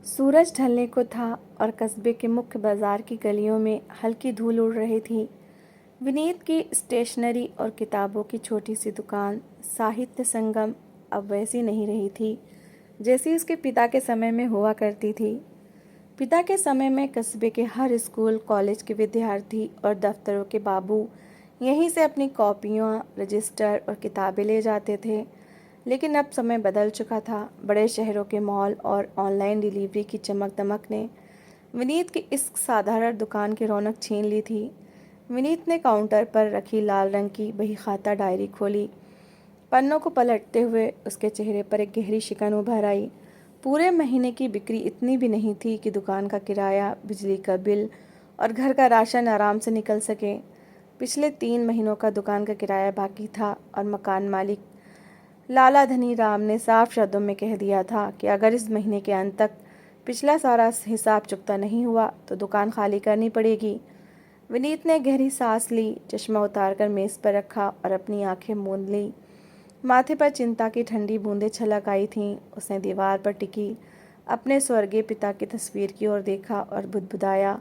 सूरज ढलने को था और कस्बे के मुख्य बाजार की गलियों में हल्की धूल उड़ रही थी। विनीत की स्टेशनरी और किताबों की छोटी सी दुकान साहित्य संगम अब वैसी नहीं रही थी जैसी उसके पिता के समय में हुआ करती थी। पिता के समय में कस्बे के हर स्कूल कॉलेज के विद्यार्थी और दफ्तरों के बाबू यहीं से अपनी कॉपियाँ रजिस्टर और किताबें ले जाते थे। लेकिन अब समय बदल चुका था। बड़े शहरों के मॉल और ऑनलाइन डिलीवरी की चमक दमक ने विनीत की इस साधारण दुकान की रौनक छीन ली थी। विनीत ने काउंटर पर रखी लाल रंग की बही खाता डायरी खोली। पन्नों को पलटते हुए उसके चेहरे पर एक गहरी शिकन उभर आई। पूरे महीने की बिक्री इतनी भी नहीं थी कि दुकान का किराया, बिजली का बिल और घर का राशन आराम से निकल सके। पिछले 3 महीनों का दुकान का किराया बाकी था और मकान मालिक लाला धनी राम ने साफ शब्दों में कह दिया था कि अगर इस महीने के अंत तक पिछला सारा हिसाब चुकता नहीं हुआ तो दुकान खाली करनी पड़ेगी। विनीत ने गहरी सांस ली, चश्मा उतारकर मेज पर रखा और अपनी आंखें मूंद ली। माथे पर चिंता की ठंडी बूंदें छलक आई थीं। उसने दीवार पर टिकी अपने स्वर्गीय पिता की तस्वीर की ओर देखा और बुदबुदाया,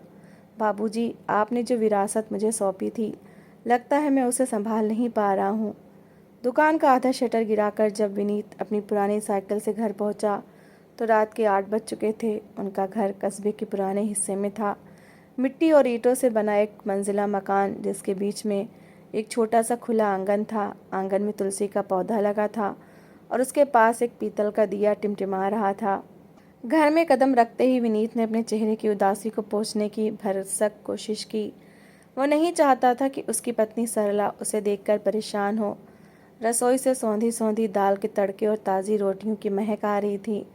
बाबूजी, आपने जो विरासत मुझे सौंपी थी, लगता है मैं उसे संभाल नहीं पा रहा हूँ। दुकान का आधा शटर गिराकर जब विनीत अपनी पुरानी साइकिल से घर पहुंचा तो रात के 8 बज चुके थे। उनका घर कस्बे के पुराने हिस्से में था। मिट्टी और ईंटों से बना एक मंजिला मकान जिसके बीच में एक छोटा सा खुला आंगन था। आंगन में तुलसी का पौधा लगा था और उसके पास एक पीतल का दिया टिमटिमा रहा था। घर में कदम रखते ही विनीत ने अपने चेहरे की उदासी को पोंछने की भरसक कोशिश की। वो नहीं चाहता था कि उसकी पत्नी सरला उसे देखकर परेशान हो। रसोई से सौंधी सौंधी दाल के तड़के और ताज़ी रोटियों की महक आ रही थी।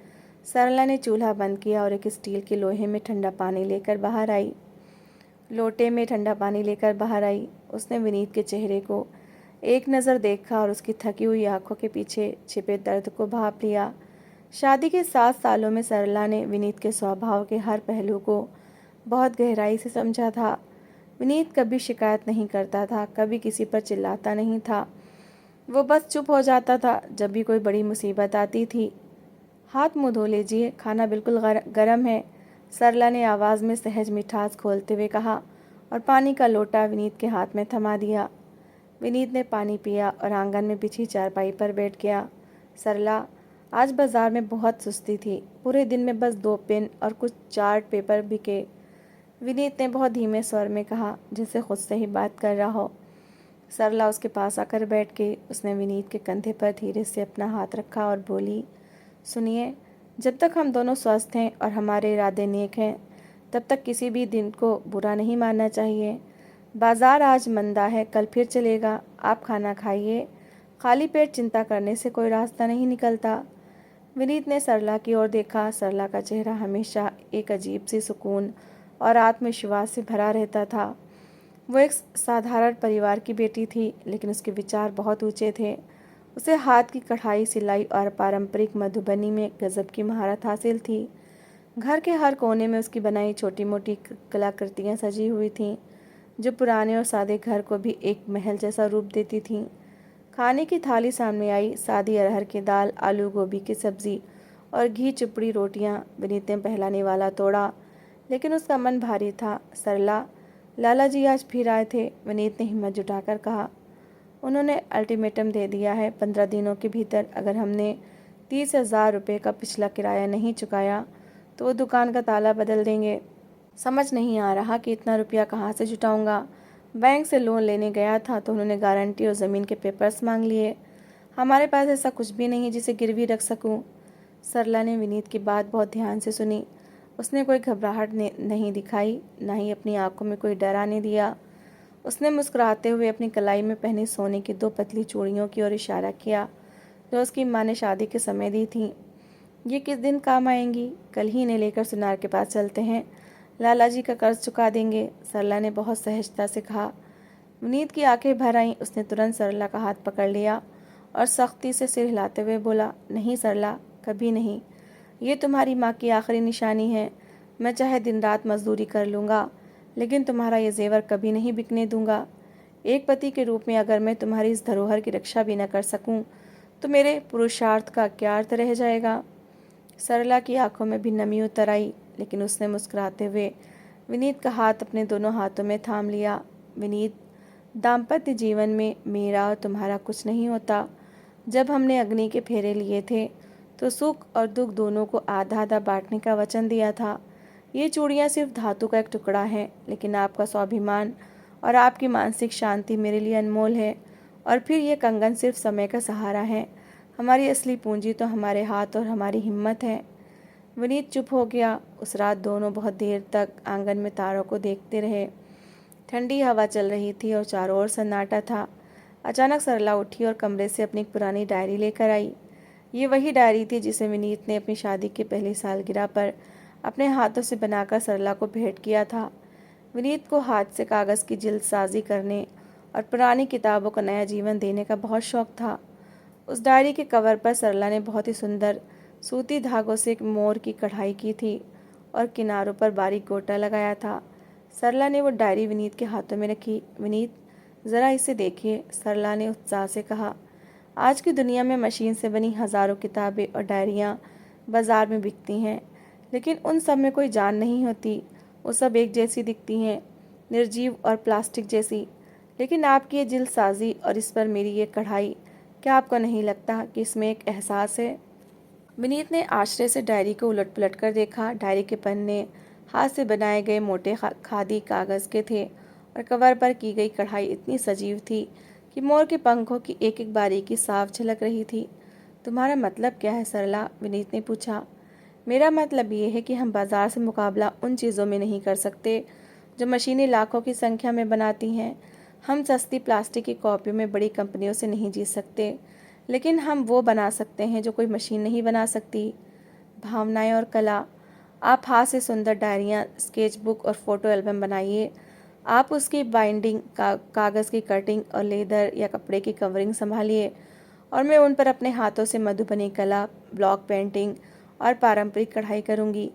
सरला ने चूल्हा बंद किया और एक स्टील के लोहे में ठंडा पानी लेकर बाहर आई। लोटे में ठंडा पानी लेकर बाहर आई। उसने विनीत के चेहरे को एक नज़र देखा और उसकी थकी हुई आंखों के पीछे छिपे दर्द को भाप लिया। शादी के 7 सालों में सरला ने विनीत के स्वभाव के हर पहलू को बहुत गहराई से समझा था। विनीत कभी शिकायत नहीं करता था, कभी किसी पर चिल्लाता नहीं था। वो बस चुप हो जाता था जब भी कोई बड़ी मुसीबत आती थी। हाथ मुंह धो लीजिए, खाना बिल्कुल गर्म है, सरला ने आवाज़ में सहज मिठास खोलते हुए कहा और पानी का लोटा विनीत के हाथ में थमा दिया। विनीत ने पानी पिया और आंगन में बिछी चारपाई पर बैठ गया। सरला, आज बाजार में बहुत सुस्ती थी। पूरे दिन में बस 2 पेन और कुछ चार्ट पेपर बिके। विनीत ने बहुत धीमे स्वर में कहा, जैसे खुद से ही बात कर रहा हो। सरला उसके पास आकर बैठ गई। उसने विनीत के कंधे पर धीरे से अपना हाथ रखा और बोली, सुनिए, जब तक हम दोनों स्वस्थ हैं और हमारे इरादे नेक हैं तब तक किसी भी दिन को बुरा नहीं मानना चाहिए। बाजार आज मंदा है, कल फिर चलेगा। आप खाना खाइए, खाली पेट चिंता करने से कोई रास्ता नहीं निकलता। विनीत ने सरला की ओर देखा। सरला का चेहरा हमेशा एक अजीब सी सुकून और आत्मविश्वास से भरा रहता था। वो एक साधारण परिवार की बेटी थी, लेकिन उसके विचार बहुत ऊंचे थे। उसे हाथ की कढ़ाई, सिलाई और पारंपरिक मधुबनी में गजब की महारत हासिल थी। घर के हर कोने में उसकी बनाई छोटी मोटी कलाकृतियाँ सजी हुई थीं, जो पुराने और सादे घर को भी एक महल जैसा रूप देती थीं। खाने की थाली सामने आई। सादी अरहर की दाल, आलू गोभी की सब्जी और घी चुपड़ी रोटियां। विनीत ने पहला निवाला तोड़ा, लेकिन उसका मन भारी था। सरला, लाला जी आज फिर आए थे, विनीत ने हिम्मत जुटाकर कहा। उन्होंने अल्टीमेटम दे दिया है, 15 दिनों के भीतर अगर हमने 30,000 रुपये का पिछला किराया नहीं चुकाया तो वो दुकान का ताला बदल देंगे। समझ नहीं आ रहा कि इतना रुपया कहाँ से जुटाऊंगा। बैंक से लोन लेने गया था तो उन्होंने गारंटी और ज़मीन के पेपर्स मांग लिए। हमारे पास ऐसा कुछ भी नहीं जिसे गिरवी रख सकूं। सरला ने विनीत की बात बहुत ध्यान से सुनी। उसने कोई घबराहट नहीं दिखाई, ना ही अपनी आंखों में कोई डर आने दिया। उसने मुस्कुराते हुए अपनी कलाई में पहनी सोने की 2 पतली चूड़ियों की ओर इशारा किया, जो उसकी माँ ने शादी के समय दी थीं। ये किस दिन काम आएंगी? कल ही इन्हें लेकर सुनार के पास चलते हैं, लाला जी का कर्ज चुका देंगे, सरला ने बहुत सहजता से कहा। विनीत की आंखें भर आईं। उसने तुरंत सरला का हाथ पकड़ लिया और सख्ती से सिर हिलाते हुए बोला, नहीं सरला, कभी नहीं। ये तुम्हारी माँ की आखिरी निशानी है। मैं चाहे दिन रात मजदूरी कर लूँगा, लेकिन तुम्हारा ये जेवर कभी नहीं बिकने दूंगा। एक पति के रूप में अगर मैं तुम्हारी इस धरोहर की रक्षा भी न कर सकूं, तो मेरे पुरुषार्थ का क्या अर्थ रह जाएगा? सरला की आंखों में भी नमी उतर आई, लेकिन उसने मुस्कुराते हुए विनीत का हाथ अपने दोनों हाथों में थाम लिया। विनीत, दाम्पत्य जीवन में मेरा और तुम्हारा कुछ नहीं होता। जब हमने अग्नि के फेरे लिए थे तो सुख और दुख दोनों को आधा आधा बांटने का वचन दिया था। ये चूड़ियाँ सिर्फ धातु का एक टुकड़ा है, लेकिन आपका स्वाभिमान और आपकी मानसिक शांति मेरे लिए अनमोल है। और फिर ये कंगन सिर्फ समय का सहारा है। हमारी असली पूंजी तो हमारे हाथ और हमारी हिम्मत है। विनीत चुप हो गया। उस रात दोनों बहुत देर तक आंगन में तारों को देखते रहे। ठंडी हवा चल रही थी और चारों ओर सन्नाटा था। अचानक सरला उठी और कमरे से अपनी एक पुरानी डायरी लेकर आई। ये वही डायरी थी जिसे विनीत ने अपनी शादी की पहली सालगिरह पर अपने हाथों से बनाकर सरला को भेंट किया था। विनीत को हाथ से कागज़ की जल्दसाजी करने और पुरानी किताबों को नया जीवन देने का बहुत शौक था। उस डायरी के कवर पर सरला ने बहुत ही सुंदर सूती धागों से एक मोर की कढ़ाई की थी और किनारों पर बारीक गोटा लगाया था। सरला ने वो डायरी विनीत के हाथों में रखी। विनीत, ज़रा इसे देखिए, सरला ने उत्साह से कहा। आज की दुनिया में मशीन से बनी हज़ारों किताबें और डायरियाँ बाज़ार में बिकती हैं, लेकिन उन सब में कोई जान नहीं होती। वो सब एक जैसी दिखती हैं, निर्जीव और प्लास्टिक जैसी। लेकिन आपकी ये जल्दसाजी और इस पर मेरी ये कढ़ाई, क्या आपको नहीं लगता कि इसमें एक एहसास है? विनीत ने आश्चर्य से डायरी को उलट पुलट कर देखा। डायरी के पन्ने हाथ से बनाए गए मोटे खादी कागज़ के थे और कवर पर की गई कढ़ाई इतनी सजीव थी कि मोर के पंखों की एक एक बारीकी साफ झलक रही थी। तुम्हारा मतलब क्या है सरला? विनीत ने पूछा। मेरा मतलब ये है कि हम बाजार से मुकाबला उन चीज़ों में नहीं कर सकते जो मशीनें लाखों की संख्या में बनाती हैं। हम सस्ती प्लास्टिक की कॉपियों में बड़ी कंपनियों से नहीं जीत सकते, लेकिन हम वो बना सकते हैं जो कोई मशीन नहीं बना सकती, भावनाएं और कला। आप हाथ से सुंदर डायरियाँ, स्केच बुक और फ़ोटो एल्बम बनाइए। आप उसकी बाइंडिंग, कागज़ की कटिंग और लेदर या कपड़े की कवरिंग संभालिए, और मैं उन पर अपने हाथों से मधुबनी कला, ब्लॉक पेंटिंग और पारंपरिक कढ़ाई करूँगी।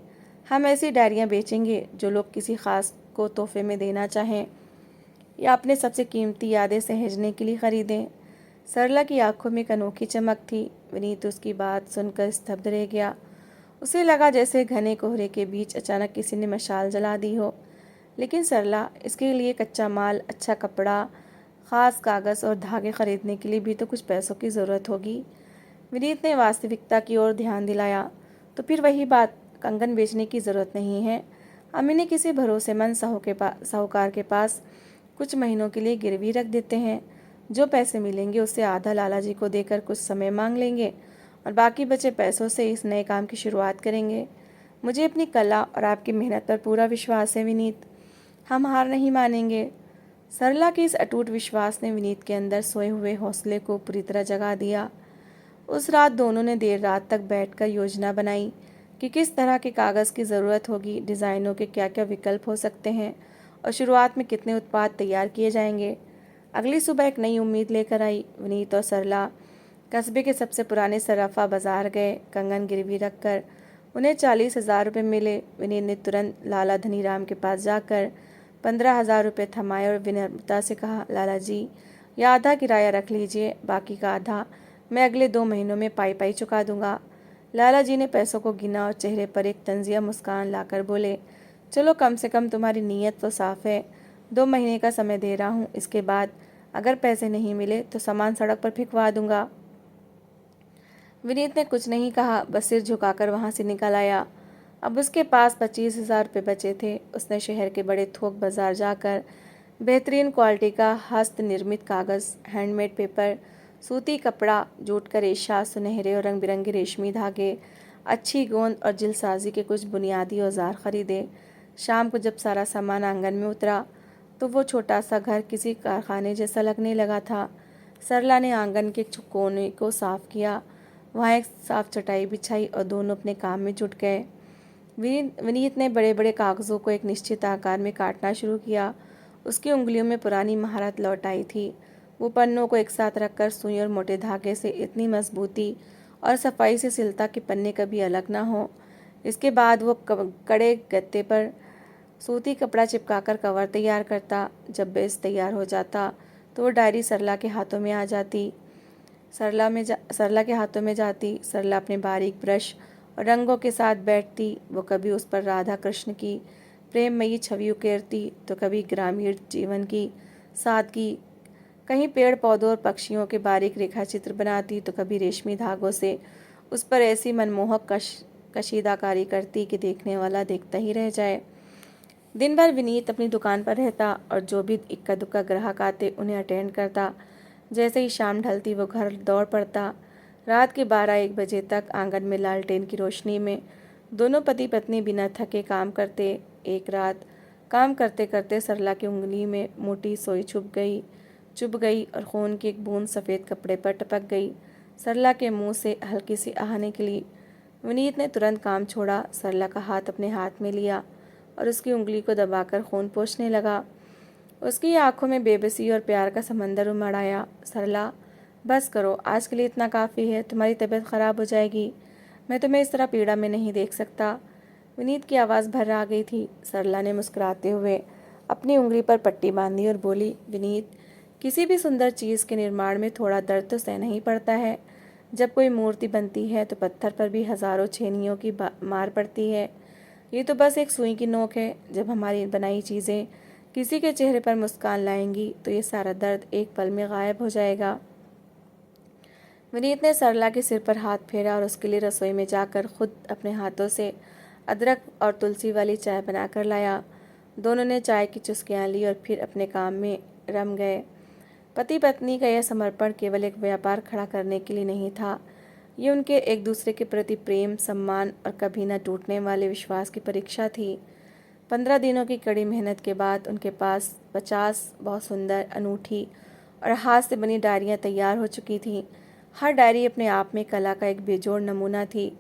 हम ऐसी डायरियाँ बेचेंगे जो लोग किसी ख़ास को तोहफे में देना चाहें या अपने सबसे कीमती यादें सहेजने के लिए ख़रीदें। सरला की आंखों में एक अनोखी चमक थी। विनीत उसकी बात सुनकर स्तब्ध रह गया। उसे लगा जैसे घने कोहरे के बीच अचानक किसी ने मशाल जला दी हो। लेकिन सरला, इसके लिए कच्चा माल, अच्छा कपड़ा, ख़ास कागज़ और धागे खरीदने के लिए भी तो कुछ पैसों की ज़रूरत होगी। विनीत ने वास्तविकता की ओर ध्यान दिलाया। तो फिर वही बात, कंगन बेचने की ज़रूरत नहीं है। हम इन्हें किसी भरोसेमंद साहूकार के पास कुछ महीनों के लिए गिरवी रख देते हैं। जो पैसे मिलेंगे उससे आधा लाला जी को देकर कुछ समय मांग लेंगे और बाकी बचे पैसों से इस नए काम की शुरुआत करेंगे। मुझे अपनी कला और आपकी मेहनत पर पूरा विश्वास है विनीत। हम हार नहीं मानेंगे। सरला के इस अटूट विश्वास ने विनीत के अंदर सोए हुए हौसले को पूरी तरह जगा दिया। उस रात दोनों ने देर रात तक बैठकर योजना बनाई कि किस तरह के कागज़ की ज़रूरत होगी, डिज़ाइनों के क्या क्या विकल्प हो सकते हैं और शुरुआत में कितने उत्पाद तैयार किए जाएंगे। अगली सुबह एक नई उम्मीद लेकर आई। विनीत और सरला कस्बे के सबसे पुराने सराफा बाजार गए। कंगन गिरवी रखकर उन्हें 40,000 रुपये मिले। विनीत ने तुरंत लाला धनीराम के पास जाकर 15,000 रुपये थमाए और विनम्रता से कहा, लाला जी, यह आधा किराया रख लीजिए, बाकी का आधा मैं अगले 2 महीनों में पाई पाई चुका दूंगा। लाला जी ने पैसों को गिना और चेहरे पर एक तंजिया मुस्कान लाकर बोले, चलो, कम से कम तुम्हारी नीयत तो साफ है। 2 महीने का समय दे रहा हूँ, इसके बाद अगर पैसे नहीं मिले तो सामान सड़क पर फेंकवा दूंगा। विनीत ने कुछ नहीं कहा, बस सिर झुकाकर वहाँ से निकल आया। अब उसके पास 25,000 रुपये बचे थे। उसने शहर के बड़े थोक बाजार जाकर बेहतरीन क्वालिटी का हस्त निर्मित कागज़, हैंडमेड पेपर, सूती कपड़ा, जूट का रेशा, सुनहरे और रंग बिरंगे रेशमी धागे, अच्छी गोंद और जल्दसाजी के कुछ बुनियादी औजार खरीदे। शाम को जब सारा सामान आंगन में उतरा तो वो छोटा सा घर किसी कारखाने जैसा लगने लगा था। सरला ने आंगन के कोने को साफ किया, वहाँ एक साफ चटाई बिछाई और दोनों अपने काम में जुट गए। विनीत ने बड़े बड़े कागज़ों को एक निश्चित आकार में काटना शुरू किया। उसकी उंगलियों में पुरानी महारत लौट आई थी। वो पन्नों को एक साथ रखकर सुई और मोटे धागे से इतनी मजबूती और सफाई से सिलता कि पन्ने कभी अलग ना हो। इसके बाद वो कड़े गत्ते पर सूती कपड़ा चिपकाकर कवर तैयार करता। जब बेस तैयार हो जाता तो वो डायरी सरला के हाथों में जाती। सरला अपने बारीक ब्रश और रंगों के साथ बैठती। वो कभी उस पर राधा कृष्ण की प्रेममयी छवि उकेरती तो कभी ग्रामीण जीवन की सादगी, कहीं पेड़ पौधों और पक्षियों के बारीक रेखा चित्र बनाती तो कभी रेशमी धागों से उस पर ऐसी मनमोहक कशीदाकारी करती कि देखने वाला देखता ही रह जाए। दिन भर विनीत अपनी दुकान पर रहता और जो भी इक्का दुक्का ग्राहक आते उन्हें अटेंड करता। जैसे ही शाम ढलती वो घर दौड़ पड़ता। रात के 12-1 बजे तक आंगन में लालटेन की रोशनी में दोनों पति पत्नी बिना थके काम करते। एक रात काम करते करते सरला की उंगली में मोटी सोई चुभ गई और खून की एक बूंद सफ़ेद कपड़े पर टपक गई। सरला के मुंह से हल्की सी आह निकली। विनीत ने तुरंत काम छोड़ा, सरला का हाथ अपने हाथ में लिया और उसकी उंगली को दबाकर खून पोंछने लगा। उसकी आंखों में बेबसी और प्यार का समंदर उमड़ आया। सरला, बस करो, आज के लिए इतना काफ़ी है, तुम्हारी तबीयत ख़राब हो जाएगी। मैं तुम्हें इस तरह पीड़ा में नहीं देख सकता। विनीत की आवाज़ भर आ गई थी। सरला ने मुस्कुराते हुए अपनी उंगली पर पट्टी बांधी और बोली, विनीत, किसी भी सुंदर चीज़ के निर्माण में थोड़ा दर्द तो सहना ही पड़ता है। जब कोई मूर्ति बनती है तो पत्थर पर भी हज़ारों छेनियों की मार पड़ती है। ये तो बस एक सुई की नोक है। जब हमारी बनाई चीज़ें किसी के चेहरे पर मुस्कान लाएंगी तो ये सारा दर्द एक पल में गायब हो जाएगा। विनीत ने सरला के सिर पर हाथ फेरा और उसके लिए रसोई में जाकर खुद अपने हाथों से अदरक और तुलसी वाली चाय बनाकर लाया। दोनों ने चाय की चुस्कियाँ ली और फिर अपने काम में रम गए। पति पत्नी का यह समर्पण केवल एक व्यापार खड़ा करने के लिए नहीं था। ये उनके एक दूसरे के प्रति प्रेम, सम्मान और कभी न टूटने वाले विश्वास की परीक्षा थी। 15 दिनों की कड़ी मेहनत के बाद उनके पास 50 बहुत सुंदर, अनूठी और हाथ से बनी डायरियाँ तैयार हो चुकी थीं। हर डायरी अपने आप में कला का एक बेजोड़ नमूना थी।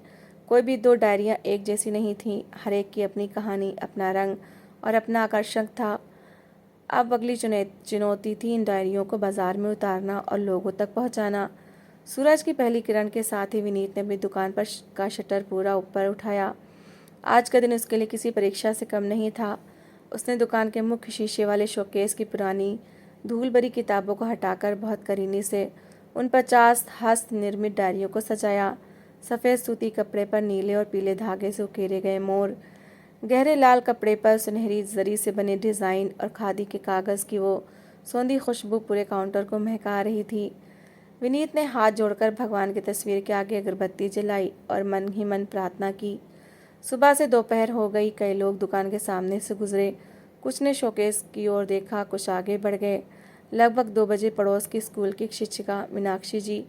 कोई भी 2 डायरियाँ एक जैसी नहीं थीं। हर एक की अपनी कहानी, अपना रंग और अपना आकर्षण था। अब अगली चुनौती थी इन डायरियों को बाजार में उतारना और लोगों तक पहुंचाना। सूरज की पहली किरण के साथ ही विनीत ने अपनी दुकान पर का शटर पूरा ऊपर उठाया। आज का दिन उसके लिए किसी परीक्षा से कम नहीं था। उसने दुकान के मुख्य शीशे वाले शोकेस की पुरानी धूल भरी किताबों को हटाकर बहुत करीने से उन 50 हस्त निर्मित डायरियों को सजाया। सफ़ेद सूती कपड़े पर नीले और पीले धागे से उकेरे गए मोर, गहरे लाल कपड़े पर सुनहरी जरी से बने डिज़ाइन और खादी के कागज़ की वो सौंधी खुशबू पूरे काउंटर को महका रही थी। विनीत ने हाथ जोड़कर भगवान की तस्वीर के आगे अगरबत्ती जलाई और मन ही मन प्रार्थना की। सुबह से दोपहर हो गई। कई लोग दुकान के सामने से गुजरे। कुछ ने शोकेस की ओर देखा, कुछ आगे बढ़ गए। लगभग 2 बजे पड़ोस की स्कूल की शिक्षिका मीनाक्षी जी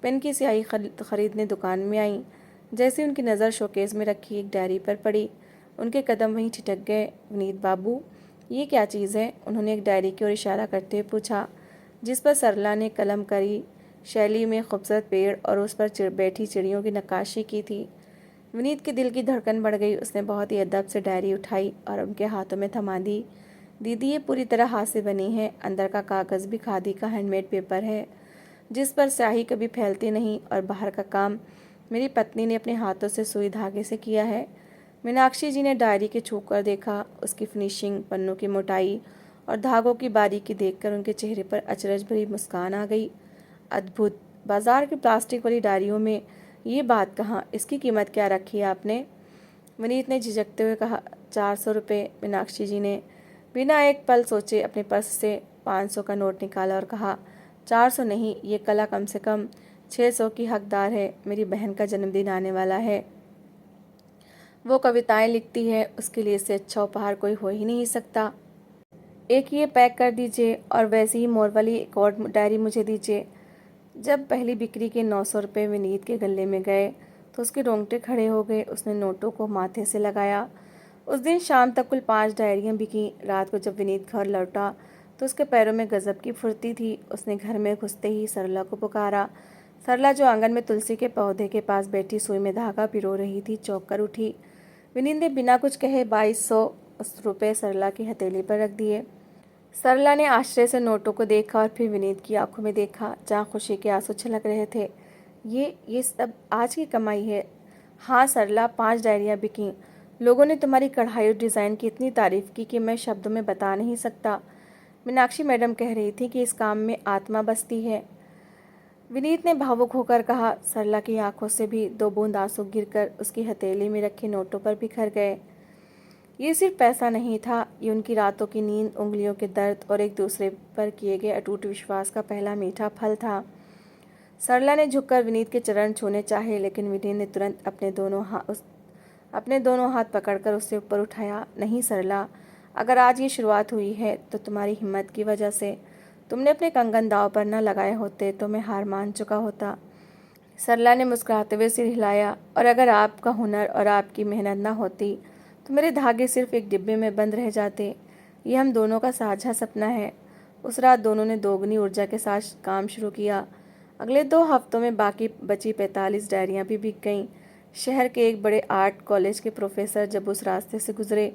पेन की स्याही खरीदने दुकान में आईं। जैसे उनकी नज़र शोकेस में रखी एक डायरी पर पड़ी, उनके कदम वहीं ठिठक गए। विनीत बाबू, ये क्या चीज़ है? उन्होंने एक डायरी की ओर इशारा करते हुए पूछा, जिस पर सरला ने कलमकारी शैली में खूबसूरत पेड़ और उस पर बैठी चिड़ियों की नक्काशी की थी। विनीत के दिल की धड़कन बढ़ गई। उसने बहुत ही अदब से डायरी उठाई और उनके हाथों में थमा दी। दीदी, ये पूरी तरह हाथ से बनी है। अंदर का कागज़ भी खादी का हैंडमेड पेपर है, जिस पर स्याही कभी फैलती नहीं, और बाहर का काम मेरी पत्नी ने अपने हाथों से सुई धागे से किया है। मीनाक्षी जी ने डायरी के छू कर देखा। उसकी फिनिशिंग, पन्नों की मोटाई और धागों की बारीकी देखकर उनके चेहरे पर अचरज भरी मुस्कान आ गई। अद्भुत! बाजार की प्लास्टिक वाली डायरियों में ये बात कहाँ? इसकी कीमत क्या रखी है आपने? विनीत ने झिझकते हुए कहा। 400 रुपये। मीनाक्षी जी ने बिना एक पल सोचे अपने पर्स से 500 का नोट निकाला और कहा, 400 नहीं, ये कला कम से कम 600 की हकदार है। मेरी बहन का जन्मदिन आने वाला है। वो कविताएं लिखती है, उसके लिए इससे अच्छा उपहार कोई हो ही नहीं सकता। एक ये पैक कर दीजिए और वैसी ही मोर वाली एक और डायरी मुझे दीजिए। जब पहली बिक्री के 900 रुपये विनीत के गले में गए तो उसके रोंगटे खड़े हो गए। उसने नोटों को माथे से लगाया। उस दिन शाम तक कुल 5 डायरियां बिकी। रात को जब विनीत घर लौटा तो उसके पैरों में गजब की फुर्ती थी। उसने घर में घुसते ही सरला को पुकारा। सरला, जो आंगन में तुलसी के पौधे के पास बैठी सुई में धागा पिरो रही थी, चौंक कर उठी। विनीत ने बिना कुछ कहे 2200 रुपये सरला की हथेली पर रख दिए। सरला ने आश्चर्य से नोटों को देखा और फिर विनीत की आंखों में देखा, जहाँ खुशी के आंसू छलक रहे थे। ये सब आज की कमाई है। हाँ सरला, 5 डायरियाँ बिकीं। लोगों ने तुम्हारी कढ़ाई और डिज़ाइन की इतनी तारीफ़ की कि मैं शब्दों में बता नहीं सकता। मीनाक्षी मैडम कह रही थी कि इस काम में आत्मा बसती है। विनीत ने भावुक होकर कहा। सरला की आंखों से भी 2 बूंद आंसू गिरकर उसकी हथेली में रखे नोटों पर बिखर गए। ये सिर्फ पैसा नहीं था, ये उनकी रातों की नींद, उंगलियों के दर्द और एक दूसरे पर किए गए अटूट विश्वास का पहला मीठा फल था। सरला ने झुककर विनीत के चरण छूने चाहे, लेकिन विनीत ने तुरंत अपने दोनों हाथ पकड़कर उससे ऊपर उठाया। नहीं सरला, अगर आज ये शुरुआत हुई है तो तुम्हारी हिम्मत की वजह से। तुमने अपने कंगन दांव पर न लगाए होते तो मैं हार मान चुका होता। सरला ने मुस्कुराते हुए सिर हिलाया। और अगर आपका हुनर और आपकी मेहनत न होती तो मेरे धागे सिर्फ एक डिब्बे में बंद रह जाते। ये हम दोनों का साझा सपना है। उस रात दोनों ने दोगुनी ऊर्जा के साथ काम शुरू किया। अगले 2 हफ्तों में बाकी बची 45 डायरियां भी बिक गईं। शहर के एक बड़े आर्ट कॉलेज के प्रोफेसर जब उस रास्ते से गुजरे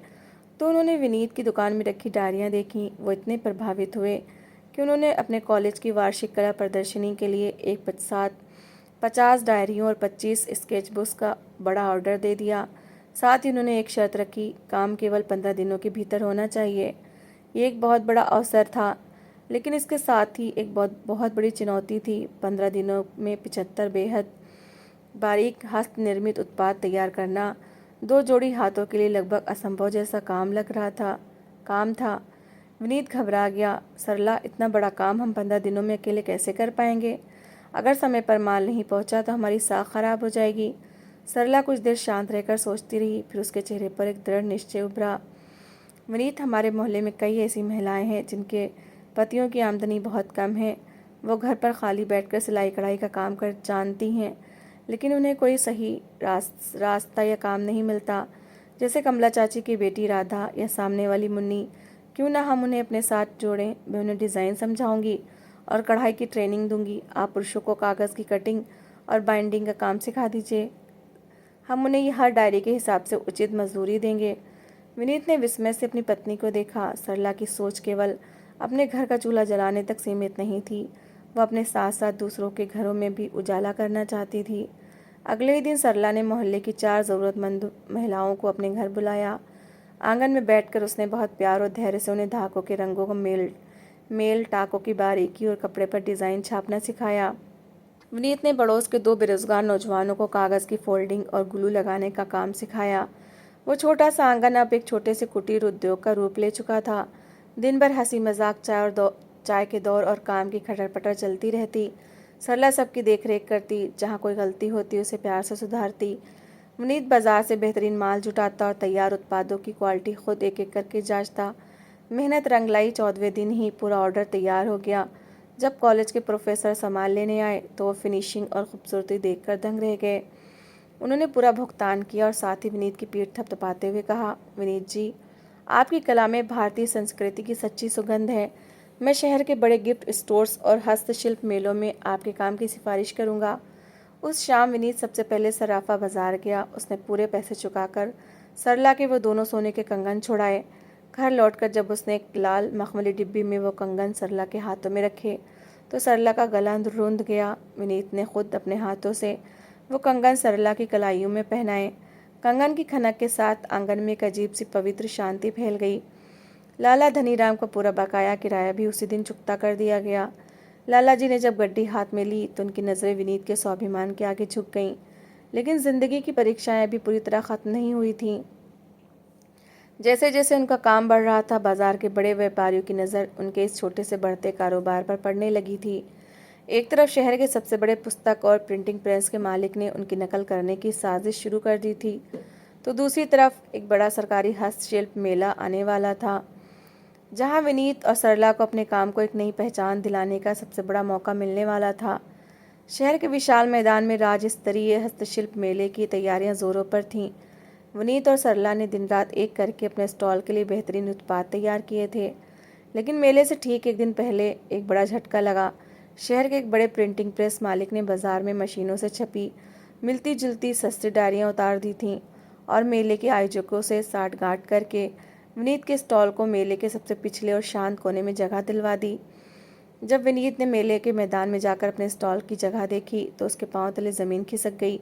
तो उन्होंने विनीत की दुकान में रखी डायरियां देखीं। वो इतने प्रभावित हुए कि उन्होंने अपने कॉलेज की वार्षिक कला प्रदर्शनी के लिए एक साथ 50 डायरियों और 25 स्केच बुक्स का बड़ा ऑर्डर दे दिया। साथ ही उन्होंने एक शर्त रखी, काम केवल 15 दिनों के भीतर होना चाहिए। ये एक बहुत बड़ा अवसर था, लेकिन इसके साथ ही एक बहुत बड़ी चुनौती थी। 15 दिनों में 75 बेहद बारीक हस्त निर्मित उत्पाद तैयार करना 2 जोड़ी हाथों के लिए लगभग असंभव जैसा काम था। विनीत घबरा गया। सरला, इतना बड़ा काम हम 15 दिनों में अकेले कैसे कर पाएंगे? अगर समय पर माल नहीं पहुंचा तो हमारी साख खराब हो जाएगी। सरला कुछ देर शांत रहकर सोचती रही, फिर उसके चेहरे पर एक दृढ़ निश्चय उभरा। विनीत, हमारे मोहल्ले में कई ऐसी महिलाएं हैं जिनके पतियों की आमदनी बहुत कम है। वो घर पर खाली बैठकर सिलाई कढ़ाई का काम कर जानती हैं, लेकिन उन्हें कोई सही रास्ता या काम नहीं मिलता। जैसे कमला चाची की बेटी राधा या सामने वाली मुन्नी। क्यों ना हम उन्हें अपने साथ जोड़ें? मैं उन्हें डिज़ाइन समझाऊंगी और कढ़ाई की ट्रेनिंग दूंगी। आप पुरुषों को कागज़ की कटिंग और बाइंडिंग का काम सिखा दीजिए। हम उन्हें ये हर डायरी के हिसाब से उचित मजदूरी देंगे। विनीत ने विस्मय से अपनी पत्नी को देखा। सरला की सोच केवल अपने घर का चूल्हा जलाने तक सीमित नहीं थी, वह अपने साथ साथ दूसरों के घरों में भी उजाला करना चाहती थी। अगले ही दिन सरला ने मोहल्ले की 4 ज़रूरतमंद महिलाओं को अपने घर बुलाया। आंगन में बैठकर उसने बहुत प्यार और धैर्य से उन्हें धागों के रंगों को मेल टाकों की बारीकी और कपड़े पर डिज़ाइन छापना सिखाया। विनीत ने पड़ोस के 2 बेरोजगार नौजवानों को कागज़ की फोल्डिंग और ग्लू लगाने का काम सिखाया। वो छोटा सा आंगन अब एक छोटे से कुटीर उद्योग का रूप ले चुका था। दिन भर हंसी मजाक, चाय के दौर और काम की खटर पटर चलती रहती। सरला सबकी देखरेख करती, जहाँ कोई गलती होती उसे प्यार से सुधारती। विनीत बाजार से बेहतरीन माल जुटाता और तैयार उत्पादों की क्वालिटी खुद एक एक करके जांचता। मेहनत रंग लाई। 14वें दिन ही पूरा ऑर्डर तैयार हो गया। जब कॉलेज के प्रोफेसर सामान लेने आए तो वो फिनिशिंग और खूबसूरती देखकर दंग रह गए। उन्होंने पूरा भुगतान किया और साथ ही विनीत की पीठ थपथपाते हुए कहा, विनीत जी, आपकी कला में भारतीय संस्कृति की सच्ची सुगंध है। मैं शहर के बड़े गिफ्ट स्टोर्स और हस्तशिल्प मेलों में आपके काम की सिफारिश करूंगा। उस शाम विनीत सबसे पहले सराफा बाजार गया। उसने पूरे पैसे चुकाकर सरला के वो दोनों सोने के कंगन छुड़ाए। घर लौटकर जब उसने एक लाल मखमली डिब्बी में वो कंगन सरला के हाथों में रखे तो सरला का गला रुंध गया। विनीत ने खुद अपने हाथों से वो कंगन सरला की कलाइयों में पहनाए। कंगन की खनक के साथ आंगन में एक अजीब सी पवित्र शांति फैल गई। लाला धनीराम का पूरा बकाया किराया भी उसी दिन चुकता कर दिया गया। लाला जी ने जब गड्डी हाथ में ली तो उनकी नज़रें विनीत के स्वाभिमान के आगे झुक गईं। लेकिन जिंदगी की परीक्षाएं अभी पूरी तरह खत्म नहीं हुई थीं। जैसे जैसे उनका काम बढ़ रहा था, बाजार के बड़े व्यापारियों की नज़र उनके इस छोटे से बढ़ते कारोबार पर पड़ने लगी थी। एक तरफ शहर के सबसे बड़े पुस्तक और प्रिंटिंग प्रेस के मालिक ने उनकी नकल करने की साजिश शुरू कर दी थी, तो दूसरी तरफ एक बड़ा सरकारी हस्तशिल्प मेला आने वाला था, जहां विनीत और सरला को अपने काम को एक नई पहचान दिलाने का सबसे बड़ा मौका मिलने वाला था। शहर के विशाल मैदान में राज्य स्तरीय हस्तशिल्प मेले की तैयारियां जोरों पर थीं। विनीत और सरला ने दिन रात एक करके अपने स्टॉल के लिए बेहतरीन उत्पाद तैयार किए थे। लेकिन मेले से ठीक एक दिन पहले एक बड़ा झटका लगा। शहर के एक बड़े प्रिंटिंग प्रेस मालिक ने बाजार में मशीनों से छपी मिलती जुलती सस्ती डायरियां उतार दी थीं और मेले के आयोजकों से साठगांठ करके विनीत के स्टॉल को मेले के सबसे पिछले और शांत कोने में जगह दिलवा दी। जब विनीत ने मेले के मैदान में जाकर अपने स्टॉल की जगह देखी तो उसके पांव तले ज़मीन खिसक गई।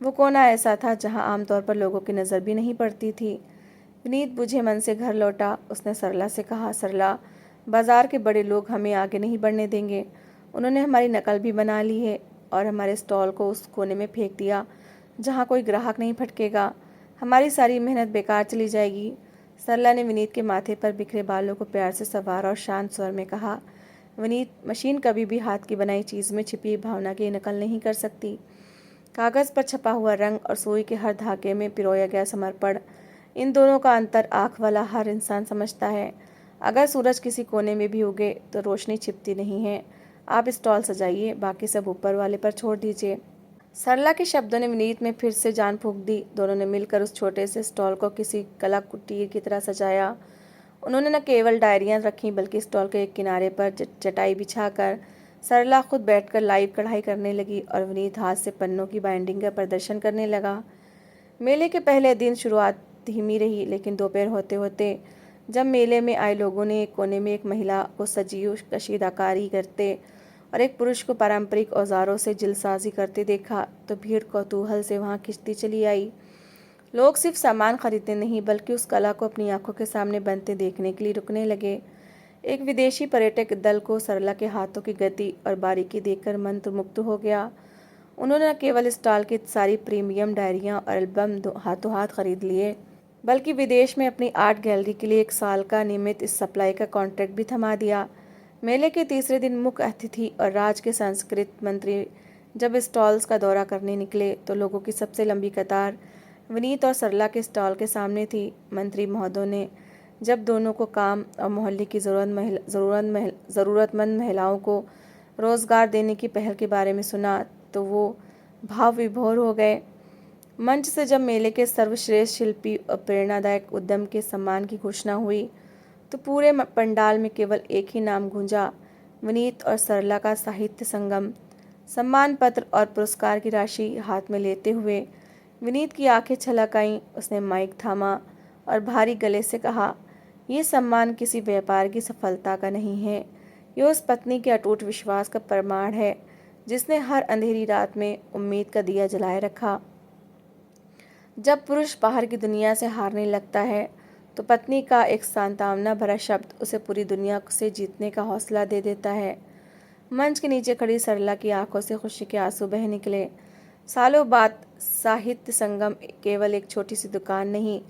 वो कोना ऐसा था जहां आमतौर पर लोगों की नज़र भी नहीं पड़ती थी। विनीत बुझे मन से घर लौटा। उसने सरला से कहा, सरला, बाजार के बड़े लोग हमें आगे नहीं बढ़ने देंगे। उन्होंने हमारी नकल भी बना ली है और हमारे स्टॉल को उस कोने में फेंक दिया जहाँ कोई ग्राहक नहीं भटकेगा। हमारी सारी मेहनत बेकार चली जाएगी। सरला ने विनीत के माथे पर बिखरे बालों को प्यार से संवारा और शांत स्वर में कहा, विनीत, मशीन कभी भी हाथ की बनाई चीज़ में छिपी भावना की नकल नहीं कर सकती। कागज़ पर छपा हुआ रंग और सुई के हर धागे में पिरोया गया समर्पण, इन दोनों का अंतर आँख वाला हर इंसान समझता है। अगर सूरज किसी कोने में भी उगे तो रोशनी छिपती नहीं है। आप स्टॉल सजाइए, बाकी सब ऊपर वाले पर छोड़ दीजिए। सरला के शब्दों ने विनीत में फिर से जान फूंक दी। दोनों ने मिलकर उस छोटे से स्टॉल को किसी कला कुटीर की तरह सजाया। उन्होंने न केवल डायरियां रखीं बल्कि स्टॉल के एक किनारे पर चटाई बिछाकर सरला खुद बैठकर लाइव कढ़ाई करने लगी और विनीत हाथ से पन्नों की बाइंडिंग का प्रदर्शन करने लगा। मेले के पहले दिन शुरुआत धीमी रही, लेकिन दोपहर होते होते जब मेले में आए लोगों ने एक कोने में एक महिला को सजीव कशीदाकारी करते और एक पुरुष को पारंपरिक औजारों से जिलसाजी करते देखा तो भीड़ कौतूहल से वहां खिंचती चली आई। लोग सिर्फ सामान खरीदने नहीं बल्कि उस कला को अपनी आंखों के सामने बनते देखने के लिए रुकने लगे। एक विदेशी पर्यटक दल को सरला के हाथों की गति और बारीकी देखकर मंत्रमुग्ध हो गया। उन्होंने न केवल स्टॉल की सारी प्रीमियम डायरियां और एल्बम हाथों हाथ खरीद लिए, बल्कि विदेश में अपनी आर्ट गैलरी के लिए 1 साल का नियमित इस सप्लाई का कॉन्ट्रैक्ट भी थमा दिया। मेले के तीसरे दिन मुख्य अतिथि और राज्य के संस्कृत मंत्री जब स्टॉल्स का दौरा करने निकले तो लोगों की सबसे लंबी कतार विनीत और सरला के स्टॉल के सामने थी। मंत्री महोदय ने जब दोनों को काम और मोहल्ले की ज़रूरतमंद महिलाओं को रोज़गार देने की पहल के बारे में सुना तो वो भाव विभोर हो गए। मंच से जब मेले के सर्वश्रेष्ठ शिल्पी और प्रेरणादायक उद्यम के सम्मान की घोषणा हुई तो पूरे पंडाल में केवल एक ही नाम गूंजा, विनीत और सरला का साहित्य संगम। सम्मान पत्र और पुरस्कार की राशि हाथ में लेते हुए विनीत की आंखें छलक आईं। उसने माइक थामा और भारी गले से कहा, ये सम्मान किसी व्यापार की सफलता का नहीं है, ये उस पत्नी के अटूट विश्वास का प्रमाण है जिसने हर अंधेरी रात में उम्मीद का दिया जलाए रखा। जब पुरुष बाहर की दुनिया से हारने लगता है तो पत्नी का एक सांत्वना भरा शब्द उसे पूरी दुनिया से जीतने का हौसला दे देता है। मंच के नीचे खड़ी सरला की आंखों से खुशी के आंसू बह निकले। सालों बाद साहित्य संगम केवल एक छोटी सी दुकान नहीं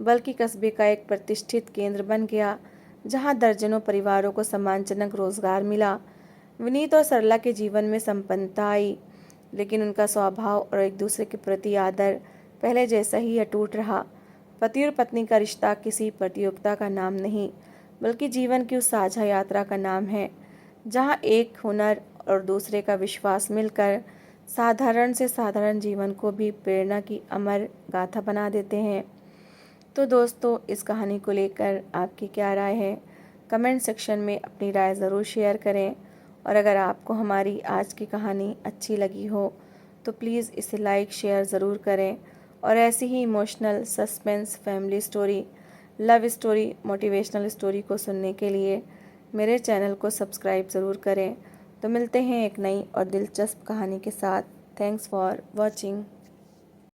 बल्कि कस्बे का एक प्रतिष्ठित केंद्र बन गया जहां दर्जनों परिवारों को सम्मानजनक रोजगार मिला। विनीत और सरला के जीवन में संपन्नता आई, लेकिन उनका स्वभाव और एक दूसरे के प्रति आदर पहले जैसा ही अटूट रहा। पति और पत्नी का रिश्ता किसी प्रतियोगिता का नाम नहीं बल्कि जीवन की उस साझा यात्रा का नाम है जहां एक हुनर और दूसरे का विश्वास मिलकर साधारण से साधारण जीवन को भी प्रेरणा की अमर गाथा बना देते हैं। तो दोस्तों, इस कहानी को लेकर आपकी क्या राय है? कमेंट सेक्शन में अपनी राय ज़रूर शेयर करें और अगर आपको हमारी आज की कहानी अच्छी लगी हो तो प्लीज़ इसे लाइक शेयर ज़रूर करें और ऐसी ही emotional, suspense, family story, love story, motivational story को सुनने के लिए मेरे चैनल को सब्सक्राइब ज़रूर करें। तो मिलते हैं एक नई और दिलचस्प कहानी के साथ। Thanks for watching.